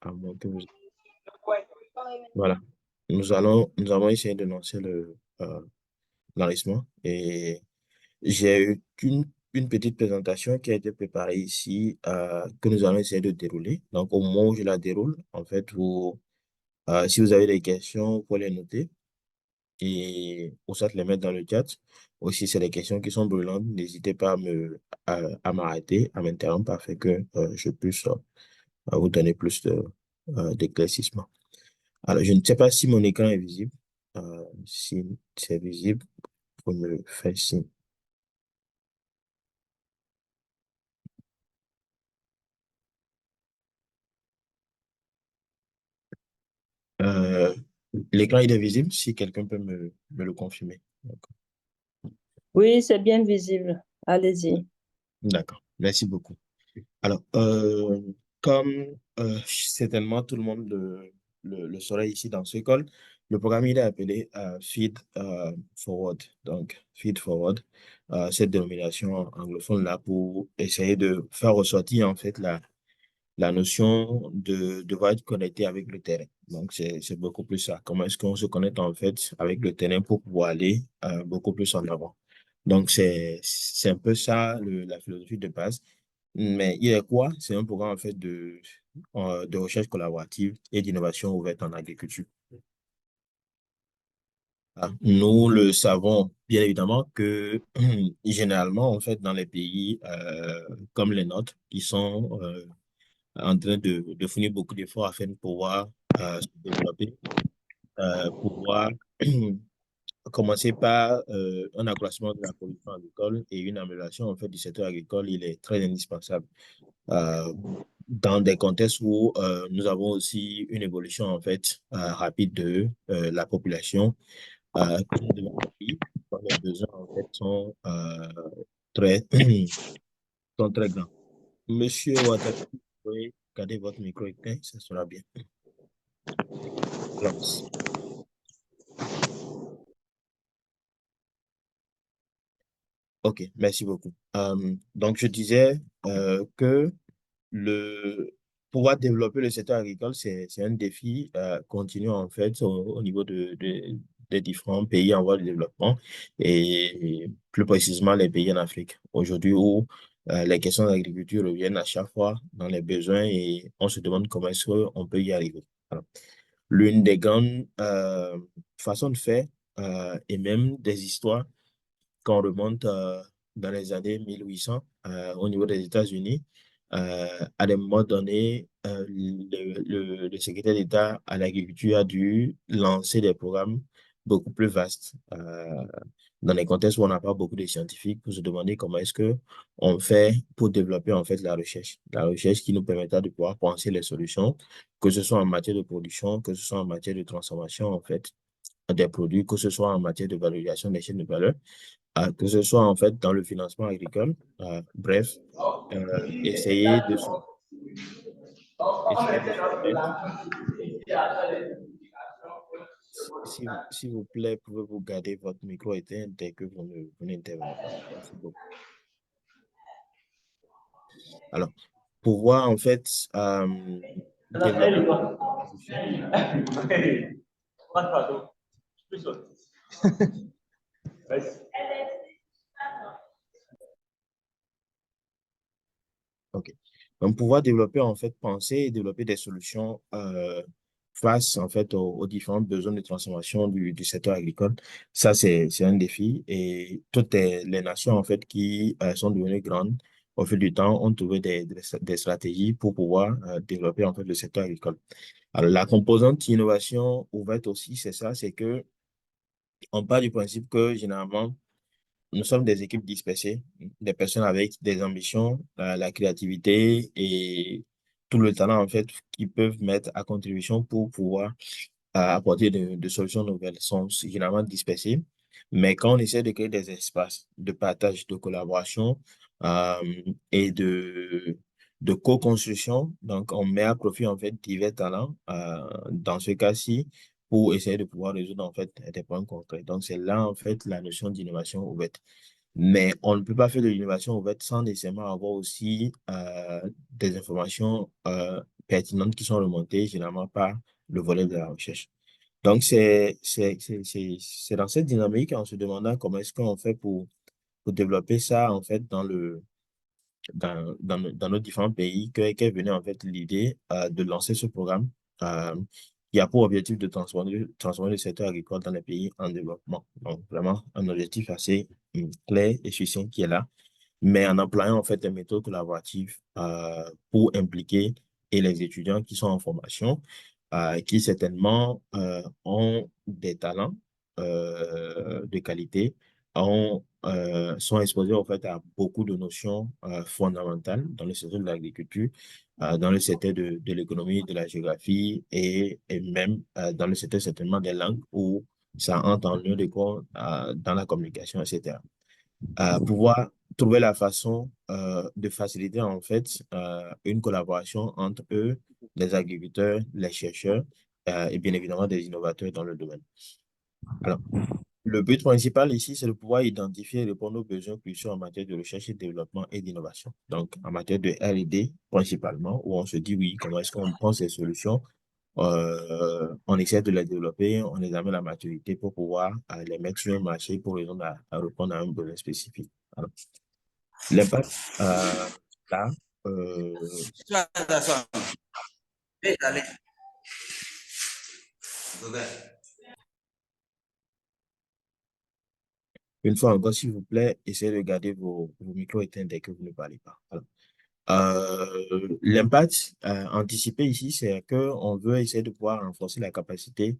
à moins que vous... Voilà. Nous allons essayer de lancer l'enregistrement et j'ai eu une petite présentation qui a été préparée ici, que nous allons essayer de dérouler. Donc, au moment où je la déroule, en fait, si vous avez des questions, vous pouvez les noter et ou soit les mettre dans le chat. Aussi, c'est des questions qui sont brûlantes. N'hésitez pas à m'arrêter, à m'interrompre afin que je puisse vous donner plus d'éclaircissement. Alors, je ne sais pas si mon écran est visible. Si c'est visible, vous me faites signe. Euh, L'écran il est visible, si quelqu'un peut me le confirmer. Oui, c'est bien visible. Allez-y. D'accord, merci beaucoup. Alors, comme certainement tout le monde le saurait ici dans ce école, le programme il est appelé Feed Forward. Donc, Feed Forward, cette dénomination anglophone-là pour essayer de faire ressortir en fait la notion de devoir être connecté avec le terrain. Donc, c'est beaucoup plus ça. Comment est-ce qu'on se connecte en fait avec le terrain pour pouvoir aller beaucoup plus en avant. Donc, c'est un peu ça la philosophie de base. Mais il est quoi? C'est un programme en fait de recherche collaborative et d'innovation ouverte en agriculture. Ah, nous le savons bien évidemment que généralement, en fait, dans les pays comme les nôtres, qui sont en train de fournir beaucoup d'efforts afin de pouvoir se développer, pouvoir commencer par un accroissement de la production agricole et une amélioration en fait du secteur agricole, il est très indispensable. Euh, dans des contextes où nous avons aussi une évolution en fait rapide de la population de notre pays, dont les besoins en fait sont très sont très grands. Monsieur Ouattara, vous pouvez garder votre micro éteint, ça sera bien. Lance. Ok, merci beaucoup. Donc, je disais que le pouvoir développer le secteur agricole, c'est un défi continu en fait au niveau des différents pays en voie de développement et plus précisément les pays en Afrique. Aujourd'hui où les questions d'agriculture reviennent à chaque fois dans les besoins et on se demande comment est-ce qu'on peut y arriver. Alors, l'une des grandes façons de faire et même des histoires quand on remonte dans les années 1800 au niveau des États-Unis, à des moments donnés, le secrétaire d'État à l'agriculture a dû lancer des programmes beaucoup plus vastes dans les contextes où on n'a pas beaucoup de scientifiques pour se demander comment est-ce que on fait pour développer en fait la recherche qui nous permettra de pouvoir penser les solutions, que ce soit en matière de production, que ce soit en matière de transformation en fait des produits, que ce soit en matière de valorisation des chaînes de valeur que ce soit en fait dans le financement agricole. Bref, essayer de se mettre. S'il vous plaît, pouvez-vous garder votre micro éteint dès que vous n'intervenez pas. Merci beaucoup. Alors, pouvoir en fait développer la solution. OK. Donc, pouvoir développer, en fait, penser et développer des solutions face, en fait, aux différents besoins de transformation du secteur agricole. Ça, c'est un défi. Et toutes les nations, en fait, qui sont devenues grandes au fil du temps ont trouvé des stratégies pour pouvoir développer, en fait, le secteur agricole. Alors, la composante innovation ouverte aussi, c'est ça, c'est que on part du principe que, généralement, nous sommes des équipes dispersées, des personnes avec des ambitions, la créativité et tout le talent, en fait, qu'ils peuvent mettre à contribution pour pouvoir apporter de solutions nouvelles. Sont généralement dispersées. Mais quand on essaie de créer des espaces de partage, de collaboration euh, et de co-construction, donc on met à profit, en fait, divers talents, dans ce cas-ci, pour essayer de pouvoir résoudre, en fait, des problèmes concrets. Donc, c'est là, en fait, la notion d'innovation ouverte. Mais on ne peut pas faire de l'innovation ouverte sans nécessairement avoir aussi des informations pertinentes qui sont remontées généralement par le volet de la recherche. Donc, c'est dans cette dynamique, en se demandant comment est-ce qu'on fait pour développer ça, en fait, dans nos différents pays, qu'est venue, en fait, l'idée de lancer ce programme euh, qui a pour objectif de transformer le secteur agricole dans les pays en développement. Donc, vraiment, un objectif assez clair et succinct qui est là, mais en employant en fait des méthodes collaboratives pour impliquer et les étudiants qui sont en formation, qui certainement ont des talents de qualité, sont exposés en fait à beaucoup de notions fondamentales dans le secteur de l'agriculture, dans le secteur de l'économie, de la géographie et même dans le secteur certainement des langues où ça entre en lieu de compte dans la communication, etc. Pouvoir trouver la façon de faciliter en fait une collaboration entre eux, les agriculteurs, les chercheurs et bien évidemment des innovateurs dans le domaine. Alors, le but principal ici, c'est de pouvoir identifier et répondre aux besoins cruciaux en matière de recherche et développement et d'innovation. Donc, en matière de R&D principalement, où on se dit oui, comment est-ce qu'on pense ces solutions, on essaie de les développer, on les amène à la maturité pour pouvoir les mettre sur un marché pour répondre à répondre à un besoin spécifique. Alors, l'impact, là, euh, une fois encore, s'il vous plaît, essayez de garder vos micros éteints dès que vous ne parlez pas. Alors, l'impact anticipé ici, c'est qu'on veut essayer de pouvoir renforcer la capacité,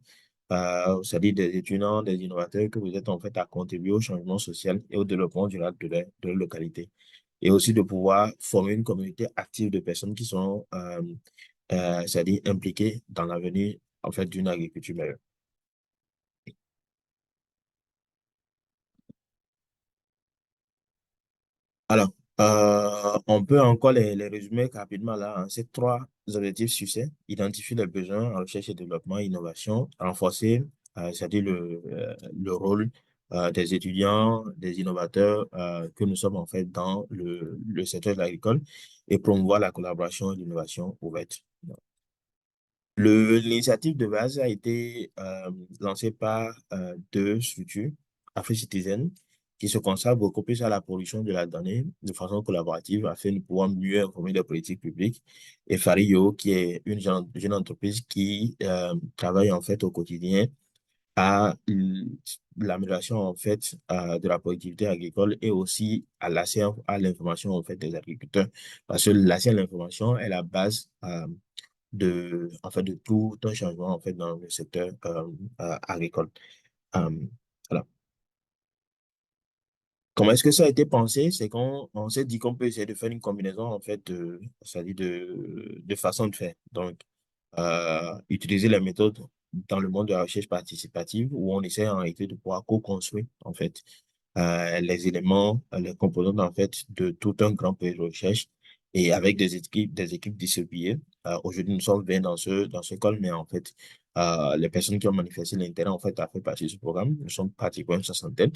c'est-à-dire des étudiants, des innovateurs que vous êtes en fait à contribuer au changement social et au développement durable de leur localité. Et aussi de pouvoir former une communauté active de personnes qui sont, c'est-à-dire impliquées dans l'avenir en fait d'une agriculture meilleure. Alors, on peut encore les résumer rapidement là, hein. Ces trois objectifs succès: identifier les besoins en recherche et développement, innovation, renforcer, c'est-à-dire le rôle des étudiants, des innovateurs que nous sommes en fait dans le secteur agricole et promouvoir la collaboration et l'innovation ouverte. L'initiative de base a été lancée par deux structures, AfriCitizen, qui se consacrent beaucoup plus à la production de la donnée de façon collaborative afin de pouvoir mieux informer les politiques publiques, et Fario, qui est une jeune entreprise qui travaille en fait au quotidien à l'amélioration en fait de la productivité agricole et aussi à l'accès à l'information en fait des agriculteurs. Parce que l'accès à l'information est la base en fait, de tout un changement en fait dans le secteur agricole. Euh, voilà. Comment est-ce que ça a été pensé? C'est qu'on s'est dit qu'on peut essayer de faire une combinaison en fait c'est-à-dire de façon de faire. Donc, utiliser les méthodes dans le monde de la recherche participative où on essaie en réalité de pouvoir co-construire en fait les éléments, les composantes en fait de tout un grand projet de recherche et avec des équipes distribuées. Aujourd'hui, nous sommes 20 dans ce call, mais en fait, les personnes qui ont manifesté l'intérêt en fait à faire partie de ce programme, nous sommes pratiquement une soixantaine.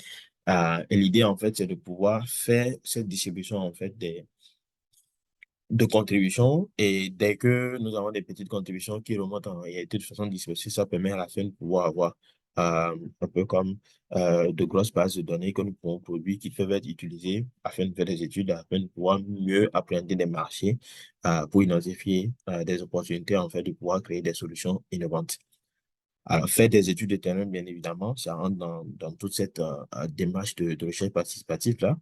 Et l'idée en fait, c'est de pouvoir faire cette distribution en fait de contributions, et dès que nous avons des petites contributions qui remontent en réalité de façon dispersée, ça permet à la fin de pouvoir avoir un peu comme de grosses bases de données que nous pouvons produire qui peuvent être utilisées afin de faire des études, afin de pouvoir mieux appréhender des marchés pour identifier des opportunités en fait de pouvoir créer des solutions innovantes. Alors, faire des études de terrain, bien évidemment, ça rentre dans toute cette démarche de recherche participative là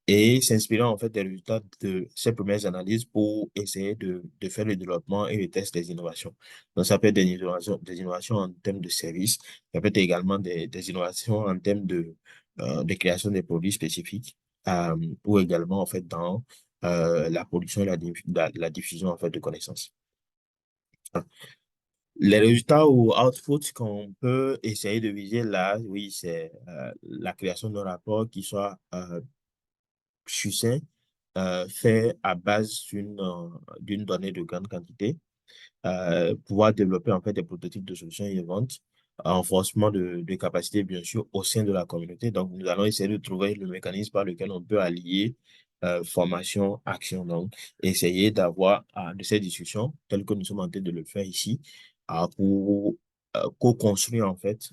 et s'inspirant en fait des résultats de ces premières analyses pour essayer de faire le développement et le test des innovations. Donc, ça peut être des innovations en termes de services, ça peut être également des innovations en termes de création des produits spécifiques, ou également en fait dans la production et la diffusion en fait de connaissances. Les résultats ou outputs qu'on peut essayer de viser là, oui, c'est la création d'un rapport qui soit succinct, fait à base d'une donnée de grande quantité, pouvoir développer en fait des prototypes de solutions innovantes, renforcement de capacités bien sûr au sein de la communauté. Donc, nous allons essayer de trouver le mécanisme par lequel on peut allier formation, action. Donc, essayer d'avoir de ces discussions, telles que nous sommes en train de le faire ici, pour co-construire en fait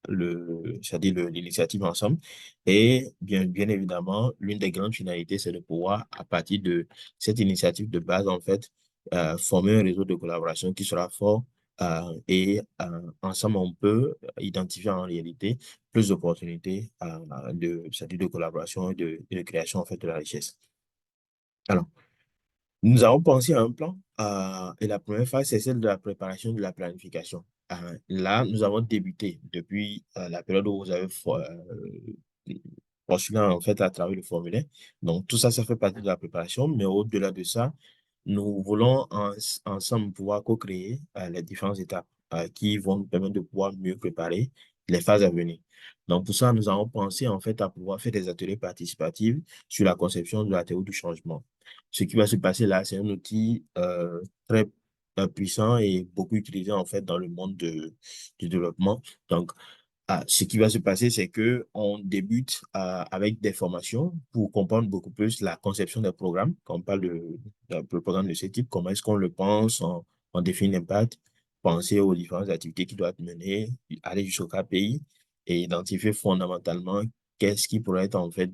c'est-à-dire l'initiative ensemble. Et bien évidemment, l'une des grandes finalités, c'est de pouvoir, à partir de cette initiative de base, en fait, former un réseau de collaboration qui sera fort et ensemble, on peut identifier en réalité plus d'opportunités c'est-à-dire de collaboration et de création en fait de la richesse. Alors, nous avons pensé à un plan et la première phase, c'est celle de la préparation de la planification. Là, nous avons débuté depuis la période où vous avez postulé en fait à travers le formulaire. Donc, tout ça, ça fait partie de la préparation, mais au-delà de ça, nous voulons ensemble pouvoir co-créer les différentes étapes qui vont nous permettre de pouvoir mieux préparer les phases à venir. Donc, pour ça, nous avons pensé en fait à pouvoir faire des ateliers participatifs sur la conception de la théorie du changement. Ce qui va se passer là, c'est un outil très puissant et beaucoup utilisé en fait dans le monde du développement. Donc, ce qui va se passer, c'est que on débute avec des formations pour comprendre beaucoup plus la conception des programmes. Quand on parle de programme de ce type, comment est-ce qu'on le pense, on définit l'impact, penser aux différentes activités qui doivent être menées, aller jusqu'au KPI et identifier fondamentalement qu'est-ce qui pourrait être en fait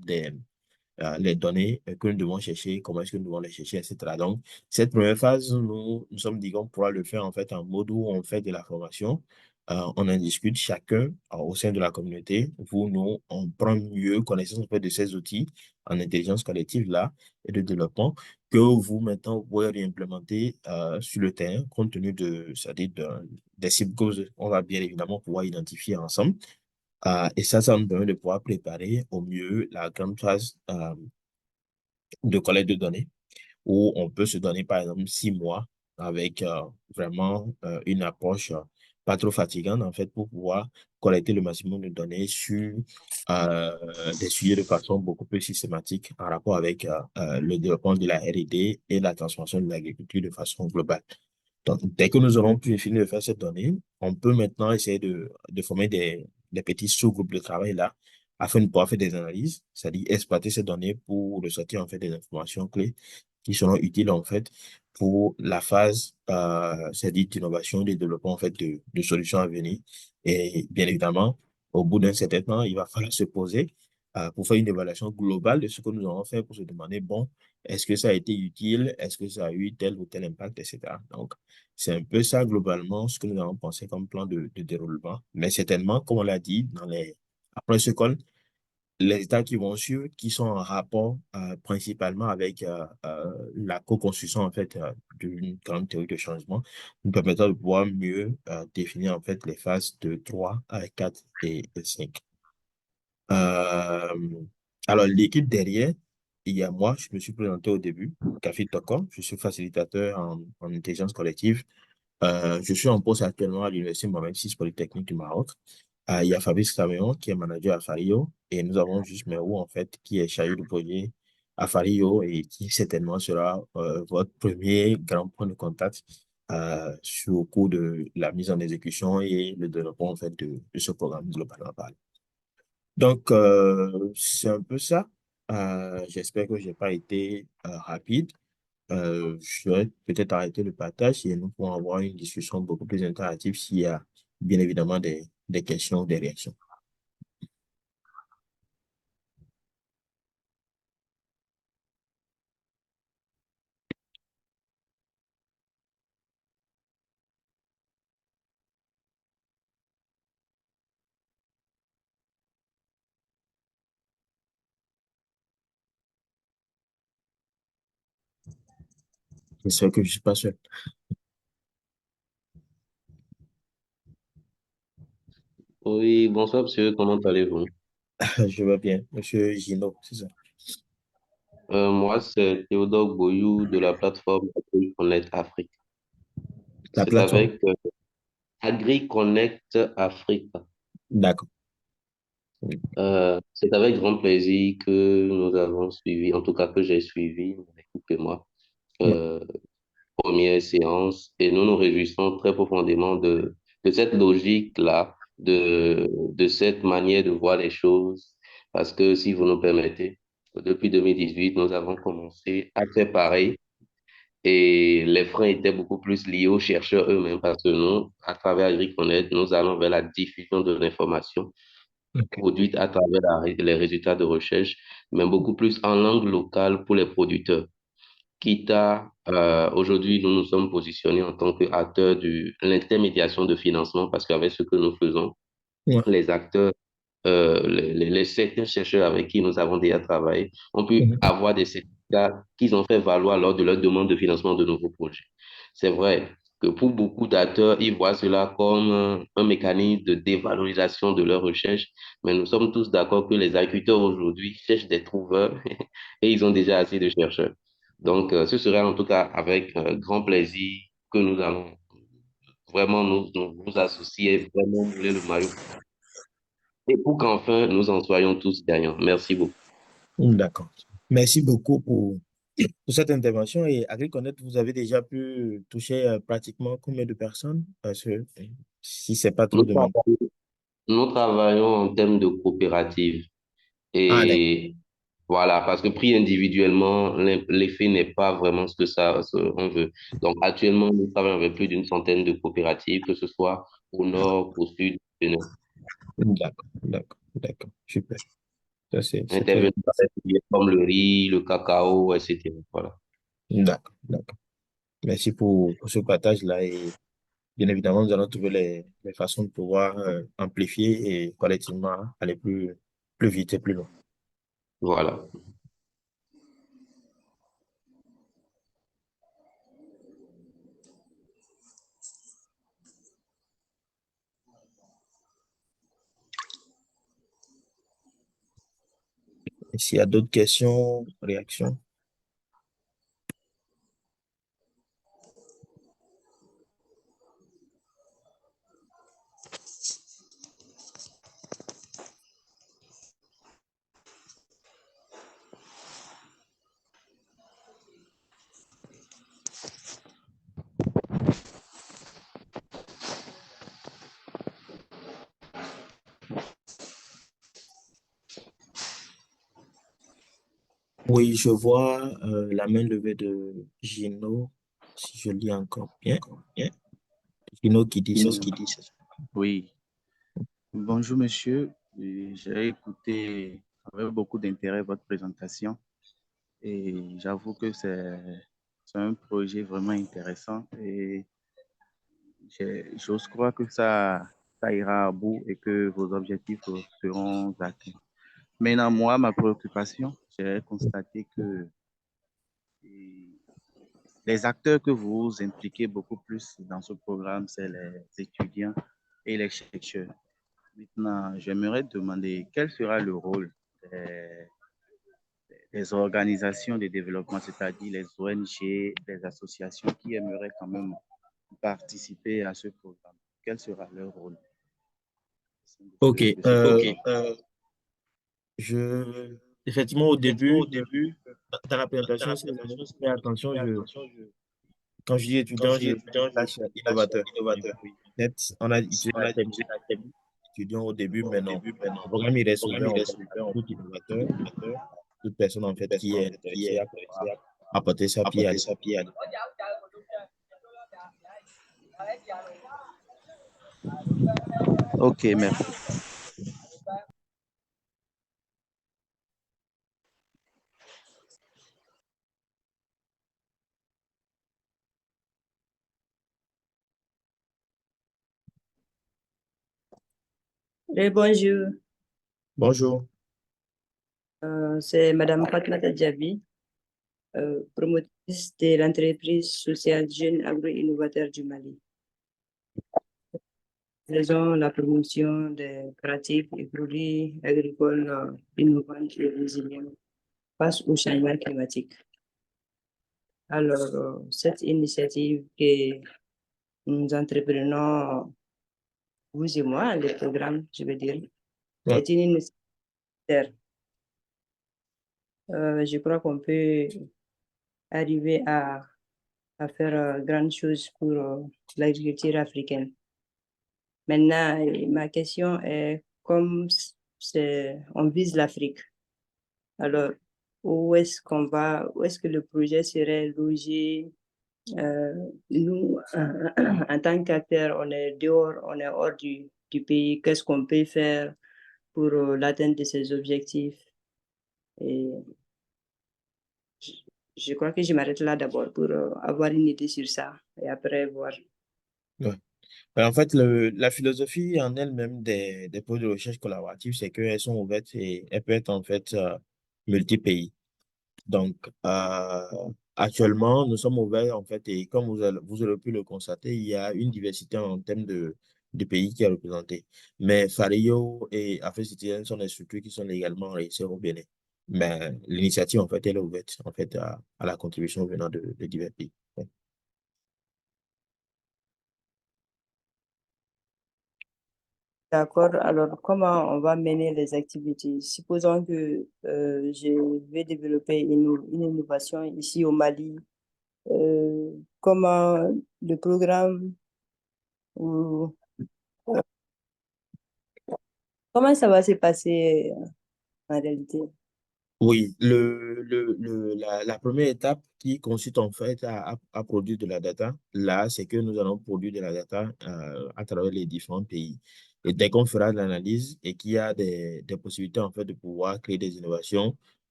les données que nous devons chercher, comment est-ce que nous devons les chercher, etc. Donc, cette première phase, nous sommes dit qu'on pourra le faire en fait en mode où on fait de la formation, on en discute chacun au sein de la communauté. Vous, nous, on prend mieux connaissance en fait, de ces outils en intelligence collective là et de développement que vous maintenant vous pouvez réimplémenter sur le terrain compte tenu c'est-à-dire des cibles que on va bien évidemment pouvoir identifier ensemble. Et ça nous permet de pouvoir préparer au mieux la grande phase de collecte de données, où on peut se donner, par exemple, 6 mois avec vraiment une approche pas trop fatigante, en fait, pour pouvoir collecter le maximum de données sur des sujets de façon beaucoup plus systématique en rapport avec le développement de la R&D et la transformation de l'agriculture de façon globale. Donc, dès que nous aurons pu finir de faire cette donnée, on peut maintenant essayer de former des petits sous-groupes de travail là, afin de pouvoir faire des analyses, c'est-à-dire exploiter ces données pour ressortir en fait des informations clés qui seront utiles en fait pour la phase, c'est-à-dire d'innovation et de développement en fait de solutions à venir. Et bien évidemment, au bout d'un certain temps, il va falloir se poser pour faire une évaluation globale de ce que nous avons fait pour se demander, bon, est-ce que ça a été utile? Est-ce que ça a eu tel ou tel impact, etc. Donc, c'est un peu ça, globalement, ce que nous avons pensé comme plan de déroulement. Mais certainement, comme on l'a dit, après ce call, les états qui vont suivre, qui sont en rapport principalement avec la co-construction, en fait, d'une grande théorie de changement, nous permettra de pouvoir mieux définir, en fait, les phases de 3 à 4 et 5. Euh, alors, l'équipe derrière, il y a moi, je me suis présenté au début, Kafid Toko, je suis facilitateur en intelligence collective. Je suis en poste actuellement à l'Université Mohamed VI Polytechnique du Maroc. Il y a Fabrice Caméon qui est manager à Fario et nous avons juste Merou en fait qui est chargé de projet à Fario et qui certainement sera votre premier grand point de contact sur au cours de la mise en exécution et le développement en fait de ce programme globalement parlé. Donc, c'est un peu ça. J'espère que je n'ai pas été rapide. Je vais peut-être arrêter le partage et nous pourrons avoir une discussion beaucoup plus interactive s'il y a bien évidemment des questions ou des réactions. J'espère que je ne suis pas seul. Oui, bonsoir monsieur, comment allez-vous? Je vais bien. Monsieur Gino, c'est ça. Moi, c'est Théodore Boyou de la plateforme AgriConnect Afrique. La C'est plateforme. avec AgriConnect Afrique. D'accord. Oui. C'est avec grand plaisir que nous avons suivi, en tout cas que j'ai suivi, mon équipe et moi, Ouais. euh, première séance et nous nous réjouissons très profondément de cette logique-là, de cette manière de voir les choses, parce que si vous nous permettez, Depuis 2018, nous avons commencé à faire pareil. Et les freins étaient beaucoup plus liés aux chercheurs eux-mêmes parce que nous, à travers AgriConnect, nous allons vers la diffusion de l'information Ok. produite à travers les résultats de recherche, mais beaucoup plus en langue locale pour les producteurs. Quitte à, aujourd'hui, nous nous sommes positionnés en tant qu'acteurs de l'intermédiation de financement parce qu'avec ce que nous faisons, Ouais. les acteurs, certains chercheurs avec qui nous avons déjà travaillé ont pu Mhm. avoir des certificats qu'ils ont fait valoir lors de leur demande de financement de nouveaux projets. C'est vrai que pour beaucoup d'acteurs, ils voient cela comme un mécanisme de dévalorisation de leur recherche, mais nous sommes tous d'accord que les agriculteurs aujourd'hui cherchent des trouveurs et ils ont déjà assez de chercheurs. Donc, ce serait en tout cas avec grand plaisir que nous allons vraiment nous associer et vraiment mouler le maillot et pour qu'enfin nous en soyons tous gagnants. Merci beaucoup. D'accord. Merci beaucoup pour cette intervention. Et à Reconnaître, vous avez déjà pu toucher pratiquement combien de personnes? Si c'est pas trop Nous demandé. travaillons, nous travaillons en termes de coopérative Ah, d'accord. et voilà, parce que pris individuellement, l'effet n'est pas vraiment ce que on veut. Donc actuellement, nous travaillons avec plus d'une centaine de coopératives, que ce soit au nord, au sud, au nord. D'accord. D'accord. D'accord. Super. Ça, c'est très Intervenir dans intéressant. des filières comme le riz, le cacao, etc. Voilà. D'accord. D'accord. Merci pour ce partage-là. Et bien évidemment, nous allons trouver les façons de pouvoir amplifier et collectivement aller plus vite et plus loin. Voilà. Et s'il y a d'autres questions, réactions? Oui, je vois la main levée de Gino, si je lis encore bien. Gino qui dit c'est ça. Oui, bonjour monsieur. J'ai écouté avec beaucoup d'intérêt votre présentation et j'avoue que c'est un projet vraiment intéressant et j'ose croire que ça ira à bout et que vos objectifs seront atteints. Maintenant, moi, ma préoccupation, j'ai constaté que eh, les acteurs que vous impliquez beaucoup plus dans ce programme, c'est les étudiants et les chercheurs. Maintenant, j'aimerais demander quel sera le rôle des, des organisations de développement, c'est-à-dire les ONG, les associations qui aimeraient quand même participer à ce programme. Quel sera leur rôle Ok, de ce programme? effectivement, au début, dans la présentation, si vous avez fait attention, quand je dis étudiant, j'ai slash innovateur. Et puis, peut-être, on a utilisé la terme étudiant au début, mais non. Le programme, il reste ouvert, en fait, à tout innovateur, toute personne, en fait, qui est intéressée à pouvoir apporter sa pierre. Ok, merci. Et bonjour, Bonjour. c'est Madame Fatmata Djabi, promotrice de l'entreprise sociale Jeunes Agro-Innovateurs du Mali. Nous faisons la promotion des pratiques et produits agricoles innovants et résilients face au changement climatique. Alors, cette initiative que nous entreprenons, vous et moi, le programme, je veux dire, Ouais. est une initiative. Je crois qu'on peut arriver à faire grandes choses pour l'agriculture africaine. Maintenant, ma question est, comme on vise l'Afrique, alors où est-ce qu'on va, où est-ce que le projet serait logé. Nous, en tant qu'acteurs, on est dehors, on est hors du pays. Qu'est-ce qu'on peut faire pour l'atteinte de ces objectifs? Et je, je crois que je m'arrête là d'abord pour avoir une idée sur ça et après voir. Ouais. En fait, la philosophie en elle-même des projets de recherche collaborative, c'est qu'elles sont ouvertes et elles peuvent être en fait multi-pays. Donc, actuellement, nous sommes ouverts, en fait, et comme vous aurez pu le constater, il y a une diversité en termes de pays qui est représentée. Mais Fario et Affaires citoyennes sont des structures qui sont légalement enregistrées au Bénin. Mais l'initiative, en fait, elle est ouverte, en fait, à la contribution venant de divers pays. Ouais. D'accord. Alors, comment on va mener les activités? Supposons que je vais développer une innovation ici au Mali. Comment le programme ou comment ça va se passer en réalité? Oui, la première étape qui consiste en fait à produire de la data, là, c'est que nous allons produire de la data à travers les différents pays. Et dès qu'on fera de l'analyse et qu'il y a des possibilités en fait de pouvoir créer des innovations,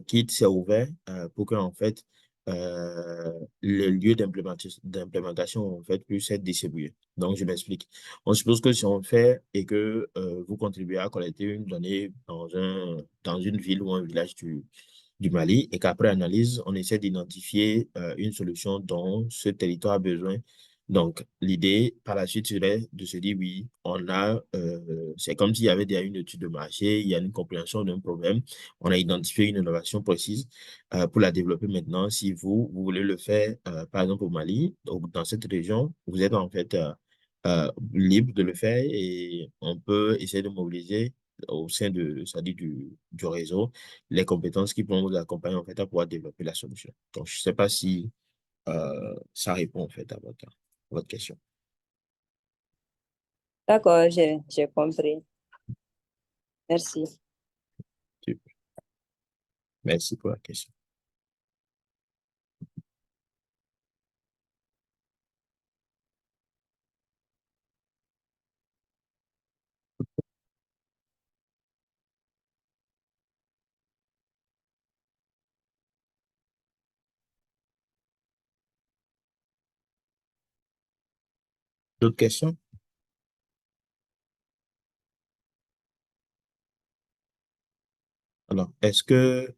Kit s'est ouvert pour que en fait le lieu d'implémentation en fait puisse être distribué. Donc, je m'explique. On suppose que si on fait et que vous contribuez à collecter une donnée dans une ville ou un village du Mali et qu'après analyse, on essaie d'identifier une solution dont ce territoire a besoin. Donc, l'idée par la suite serait de se dire oui, c'est comme s'il y avait déjà une étude de marché, il y a une compréhension d'un problème, on a identifié une innovation précise pour la développer maintenant. Si vous voulez le faire, par exemple au Mali, donc dans cette région, vous êtes en fait libre de le faire et on peut essayer de mobiliser au sein c'est-à-dire du réseau les compétences qui pourront vous accompagner en fait à pouvoir développer la solution. Donc, je ne sais pas si ça répond en fait à votre question. D'accord, j'ai compris. Merci. Super. Merci pour la question. D'autres questions? Alors, est-ce que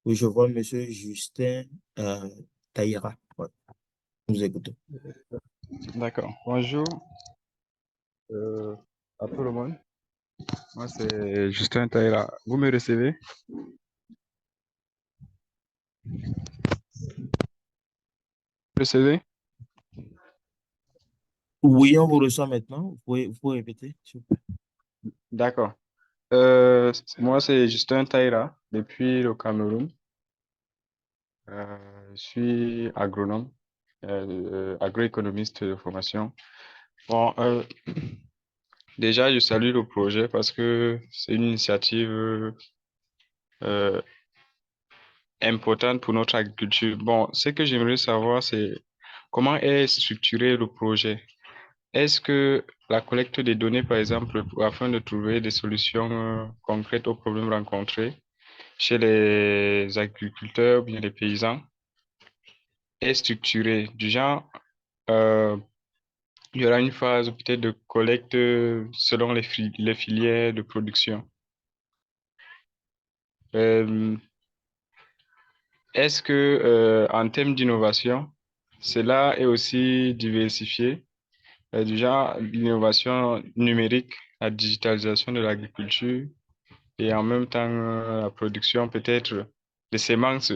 oui, je vois Monsieur Justin euh, Taïra. Ouais, nous écoutons. D'accord. Bonjour à tout le monde. Moi, c'est Justin Taïra. Vous me recevez? Vous recevez? Oui, on vous reçoit maintenant. Vous pouvez répéter, s'il vous plaît. D'accord. Moi, c'est Justin Taïra, depuis le Cameroun. Je suis agronome, agroéconomiste de formation. Bon, déjà, je salue le projet parce que c'est une initiative euh, importante pour notre agriculture. Bon, ce que j'aimerais savoir, c'est comment est structuré le projet. Est-ce que la collecte des données, par exemple, afin de trouver des solutions concrètes aux problèmes rencontrés chez les agriculteurs ou bien les paysans, est structurée du genre, euh, il y aura une phase peut-être de collecte selon les filières de production. Euh, Est-ce que, en termes d'innovation, cela est aussi diversifié, du genre l'innovation numérique, la digitalisation de l'agriculture et en même temps la production peut-être des semences,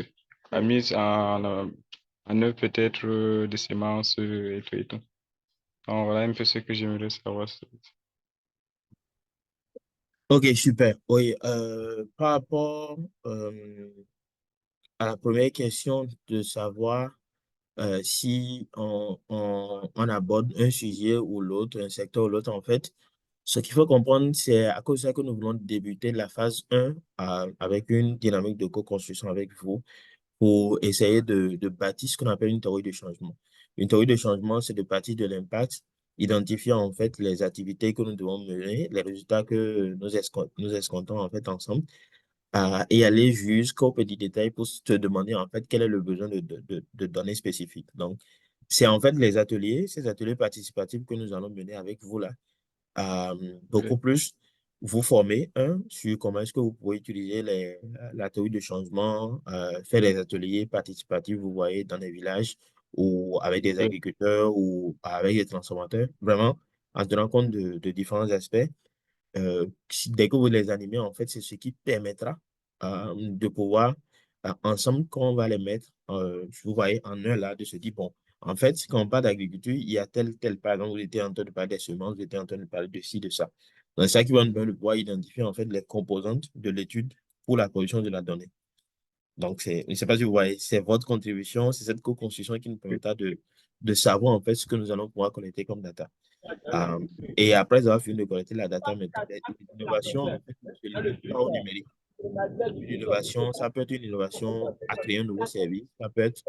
la mise en œuvre peut-être des semences et tout et tout. Donc voilà un peu ce que j'aimerais savoir. Ok, super. Oui, par rapport à la première question de savoir si on aborde un sujet ou l'autre, un secteur ou l'autre, en fait, Ce qu'il faut comprendre, c'est à cause de ça que nous voulons débuter la phase 1 avec une dynamique de co-construction avec vous pour essayer de bâtir ce qu'on appelle une théorie de changement. Une théorie de changement, c'est de partir de l'impact, identifier en fait les activités que nous devons mener, les résultats que nous escomptons en fait ensemble, et aller jusqu'au petit détail pour se demander en fait quel est le besoin de données spécifiques. Donc, c'est en fait les ateliers, ces ateliers participatifs que nous allons mener avec vous là, Ok. beaucoup plus vous former, sur comment est-ce que vous pouvez utiliser la théorie de changement, faire des ateliers participatifs, vous voyez, dans des villages ou avec des Ok. agriculteurs ou avec des transformateurs, vraiment en tenant compte de différents aspects. Dès que vous les animez, en fait, c'est ce qui permettra de pouvoir, ensemble, quand on va les mettre, vous voyez, en un là, de se dire, bon, en fait, quand on parle d'agriculture, il y a tel, par exemple, vous étiez en train de parler des semences, vous étiez en train de parler de ci, de ça. Donc, c'est ça qui va nous permettre de pouvoir identifier, en fait, les composantes de l'étude pour la production de la donnée. Donc, je ne sais pas si vous voyez, c'est votre contribution, c'est cette co-construction qui nous permettra de savoir, en fait, ce que nous allons pouvoir collecter comme data. Euh, et après avoir fini de collecter la data, maintenant, l'innovation, en fait, ne se limite pas au numérique. Une innovation, ça peut être une innovation à créer un nouveau service, ça peut être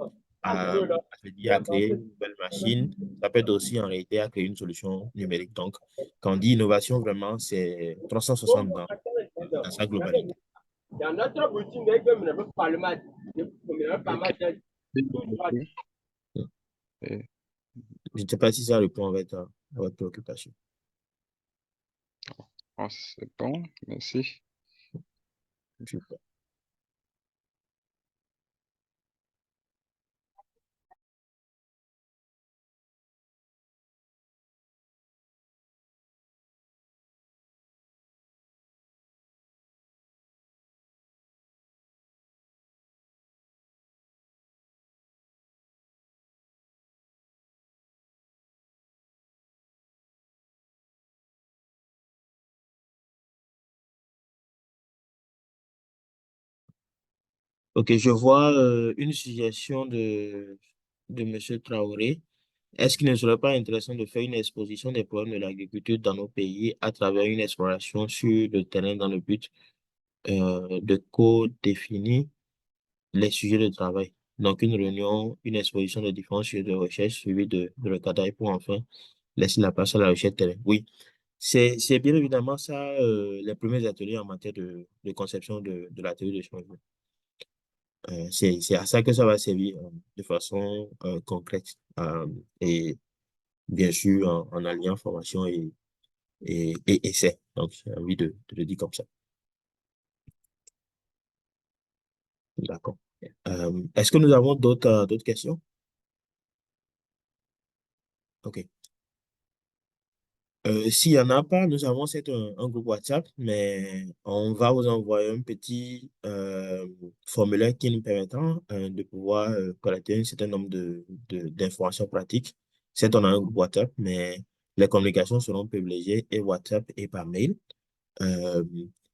à se dire à créer une nouvelle machine, ça peut être aussi en réalité à créer une solution numérique. Donc, quand on dit innovation, vraiment, c'est 360 dans sa globalité. Ok. Merci. Et Je ne sais pas si ça répond à votre préoccupation. bon, c'est bon, merci. Super. Ok, je vois une suggestion de M. Traoré. Est-ce qu'il ne serait pas intéressant de faire une exposition des problèmes de l'agriculture dans nos pays à travers une exploration sur le terrain dans le but de co-définir les sujets de travail? Donc, une réunion, une exposition de différents sujets de recherche suivis de recadrage pour enfin laisser la place à la recherche terrain. Oui, c'est bien évidemment ça, les premiers ateliers en matière de conception de la théorie de changement. C'est à ça que ça va servir de façon concrète et bien sûr en alliant formation et essai. Donc, j'ai envie de le dire comme ça. D'accord. Est-ce que nous avons d'autres questions? OK. S'il n'y en a pas, nous avons un groupe WhatsApp, mais on va vous envoyer un petit formulaire qui nous permettra de pouvoir collecter un certain nombre d'informations pratiques. C'est on a un groupe WhatsApp, mais les communications seront privilégiées et WhatsApp et par mail. Euh,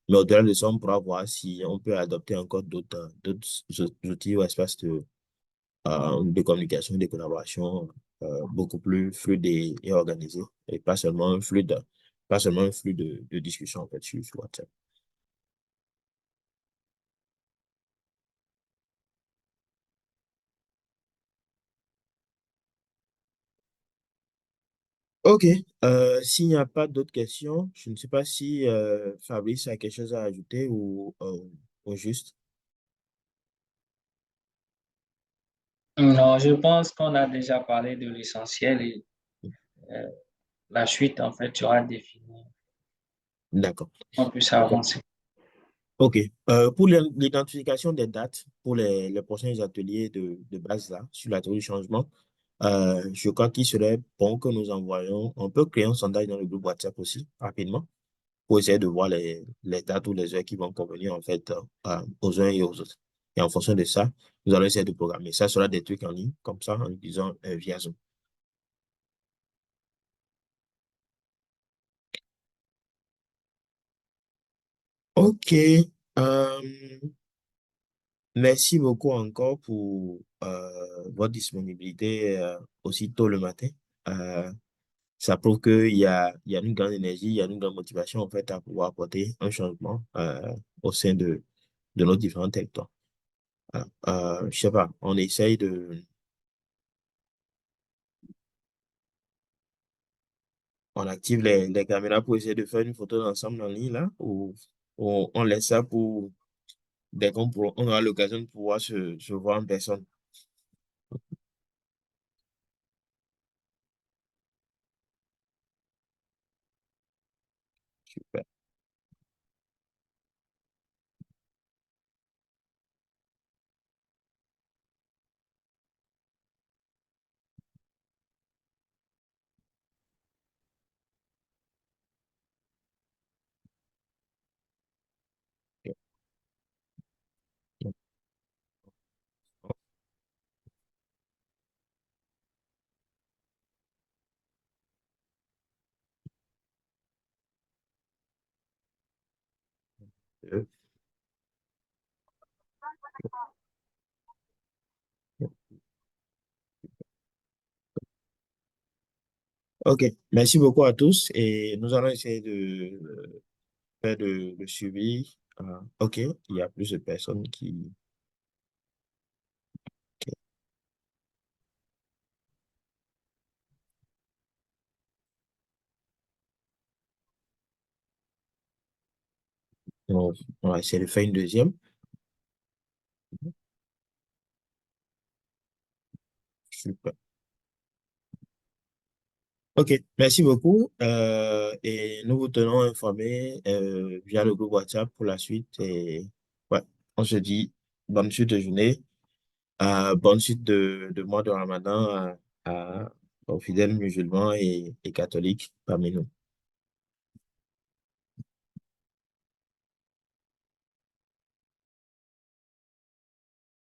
mais au-delà de ça, on pourra voir si on peut adopter encore d'autres outils ou espaces de communication, de collaboration beaucoup plus fluide et organisé, et pas seulement un flux de discussion en fait, sur WhatsApp. OK. S'il n'y a pas d'autres questions, je ne sais pas si Fabrice a quelque chose à ajouter ou juste. Non, je pense qu'on a déjà parlé de l'essentiel et euh, la suite, en fait, sera définie. D'accord. On puisse avancer. OK. Pour l'identification des dates pour les prochains ateliers de base là, sur la théorie du changement, je crois qu'il serait bon que nous envoyions, on peut créer un sondage dans le groupe WhatsApp aussi, rapidement, pour essayer de voir les dates ou les heures qui vont convenir en fait aux uns et aux autres. Et en fonction de ça, nous allons essayer de programmer. Ça sera des trucs en ligne, comme ça, en utilisant via Zoom. OK. Merci beaucoup encore pour votre disponibilité aussi tôt le matin. Euh, ça prouve qu'il y a une grande énergie, il y a une grande motivation en fait à pouvoir apporter un changement au sein de nos différents territoires. Voilà. Je sais pas, on essaye on active les caméras pour essayer de faire une photo d'ensemble en ligne là, ou on laisse ça pour dès on aura l'occasion de pouvoir se voir en personne. Super. Euh, Ok, merci beaucoup à tous et nous allons essayer de faire le suivi. Ok, il y a plus de personnes qui... ok. On va essayer de faire une deuxième. Super. Ok, merci beaucoup. Et nous vous tenons informés via le groupe WhatsApp pour la suite. Et ouais, on se dit bonne suite de journée, bonne suite de mois de Ramadan aux fidèles musulmans et catholiques parmi nous.